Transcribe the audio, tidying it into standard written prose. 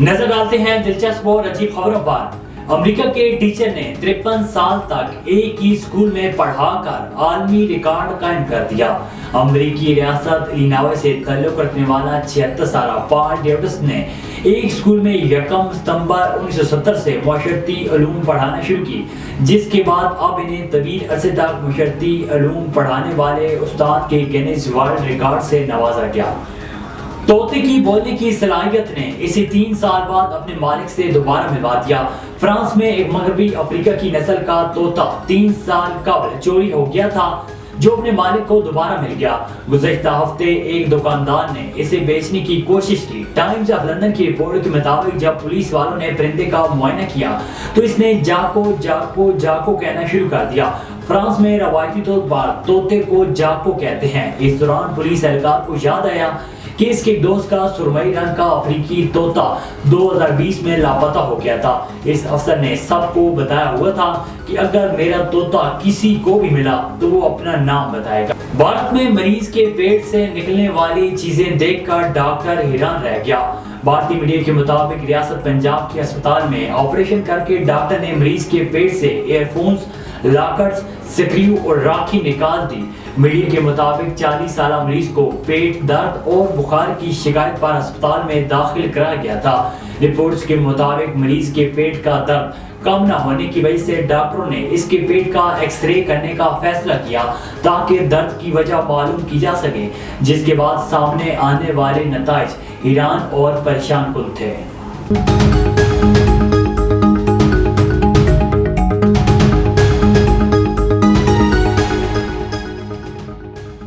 नजर डालते हैं दिलचस्प और अजीब खबरों पर। अमेरिका के टीचर ने 53 साल तक एक ही स्कूल में पढ़ाकर आलमी रिकॉर्ड कायम कर दिया। अमेरिकी रियासत इलिनॉय से ताल्लुक रखने वाला 76 साला पॉल डेविस ने एक स्कूल में 1 सितंबर 1970 से माशरती उलूम पढ़ाना शुरू की, जिसके बाद अब इन्हें तवील अरसे तक माशरती उलूम पढ़ाने वाले उस्ताद के गिनीज वर्ल्ड रिकॉर्ड से नवाजा गया। तोते की बोलने की सलाहियत ने इसे 3 साल बाद अपने मालिक से दोबारा मिलवा दिया। फ्रांस में एक मगरबी अफ्रीका की नस्ल का तोता 3 साल कबल चोरी हो गया था, जो अपने मालिक को दोबारा मिल गया। गुज़श्ता हफ्ते एक दुकानदार ने इसे बेचने की कोशिश की। टाइम्स ऑफ लंदन की रिपोर्ट के मुताबिक जब पुलिस वालों ने परिंदे का मुआयना किया तो इसने जाको जाको जाको कहना शुरू कर दिया। फ्रांस में रवायती तौर पर तोते को जाको कहते हैं। इस दौरान पुलिस एहलकार को याद आया कि इसके दोस्त का सुरमई रंग का अफ्रीकी तोता 2020 में लापता हो गया था। इस अफसर ने सबको बताया हुआ था कि अगर मेरा तोता किसी को भी मिला तो वो अपना नाम बताएगा। भारत में मरीज के पेट से निकलने वाली चीजें देखकर डॉक्टर हैरान रह गया। भारतीय मीडिया के मुताबिक रियासत पंजाब के अस्पताल में ऑपरेशन करके डॉक्टर ने मरीज के पेट से एयरफोन्स, लॉकेट्स, स्क्रू और राखी निकाल दी। मीडिया के मुताबिक 40 साल मरीज को पेट दर्द और बुखार की शिकायत पर अस्पताल में दाखिल कराया गया था। रिपोर्ट्स के मुताबिक मरीज के पेट का दर्द कम न होने की वजह से डॉक्टरों ने इसके पेट का एक्सरे करने का फैसला किया ताकि दर्द की वजह मालूम की जा सके, जिसके बाद सामने आने वाले नताइज हैरान और परेशान कुन थे।